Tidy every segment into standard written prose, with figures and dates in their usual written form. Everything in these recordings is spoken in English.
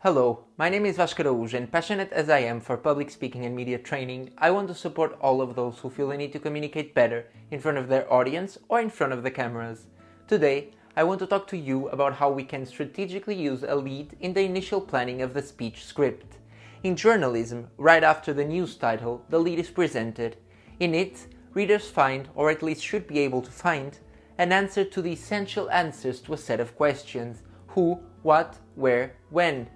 Hello, my name is Vasco Araújo, and passionate as I am for public speaking and media training, I want to support all of those who feel the need to communicate better in front of their audience or in front of the cameras. Today, I want to talk to you about how we can strategically use a lead in the initial planning of the speech script. In journalism, right after the news title, the lead is presented. In it, readers find, or at least should be able to find, an answer to the essential answers to a set of questions: who, what, where, when.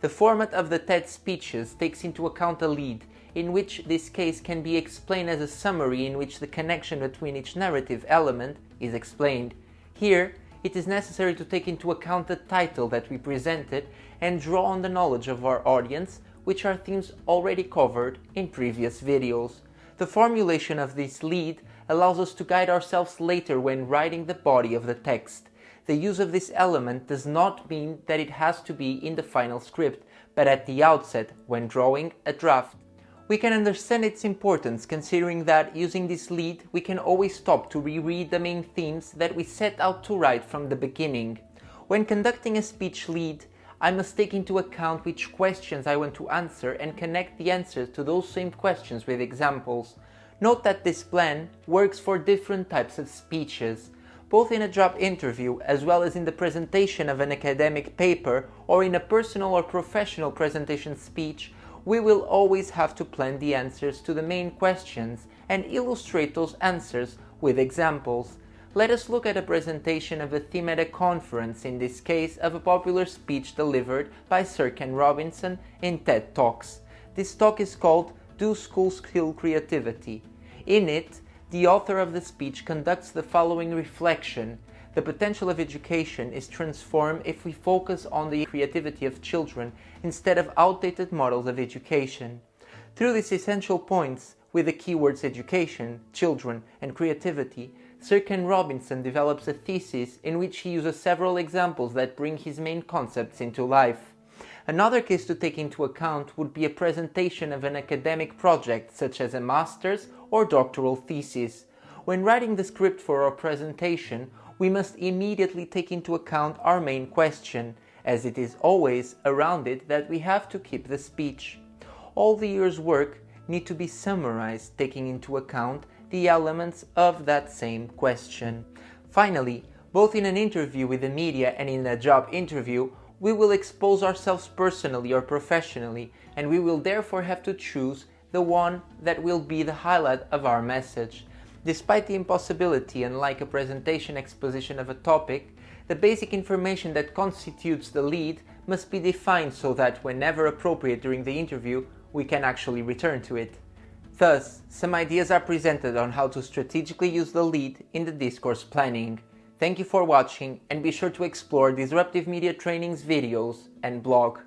The format of the TED speeches takes into account a lead, in which this case can be explained as a summary in which the connection between each narrative element is explained. Here, it is necessary to take into account the title that we presented and draw on the knowledge of our audience, which are themes already covered in previous videos. The formulation of this lead allows us to guide ourselves later when writing the body of the text. The use of this element does not mean that it has to be in the final script, but at the outset, when drawing a draft. We can understand its importance considering that using this lead, we can always stop to reread the main themes that we set out to write from the beginning. When conducting a speech lead, I must take into account which questions I want to answer and connect the answers to those same questions with examples. Note that this plan works for different types of speeches. Both in a job interview as well as in the presentation of an academic paper or in a personal or professional presentation speech, we will always have to plan the answers to the main questions and illustrate those answers with examples. Let us look at a presentation of a theme at a conference, in this case of a popular speech delivered by Sir Ken Robinson in TED Talks. This talk is called "Do Schools Kill Creativity?" In it, the author of the speech conducts the following reflection: the potential of education is transformed if we focus on the creativity of children instead of outdated models of education. Through these essential points, with the keywords education, children, and creativity, Sir Ken Robinson develops a thesis in which he uses several examples that bring his main concepts into life. Another case to take into account would be a presentation of an academic project such as a master's or doctoral thesis. When writing the script for our presentation, we must immediately take into account our main question, as it is always around it that we have to keep the speech. All the year's work need to be summarized, taking into account the elements of that same question. Finally, both in an interview with the media and in a job interview, we will expose ourselves personally or professionally, and we will therefore have to choose the one that will be the highlight of our message. Despite the impossibility, unlike a presentation exposition of a topic, the basic information that constitutes the lead must be defined so that whenever appropriate during the interview, we can actually return to it. Thus, some ideas are presented on how to strategically use the lead in the discourse planning. Thank you for watching, and be sure to explore Disruptive Media Training's videos and blog.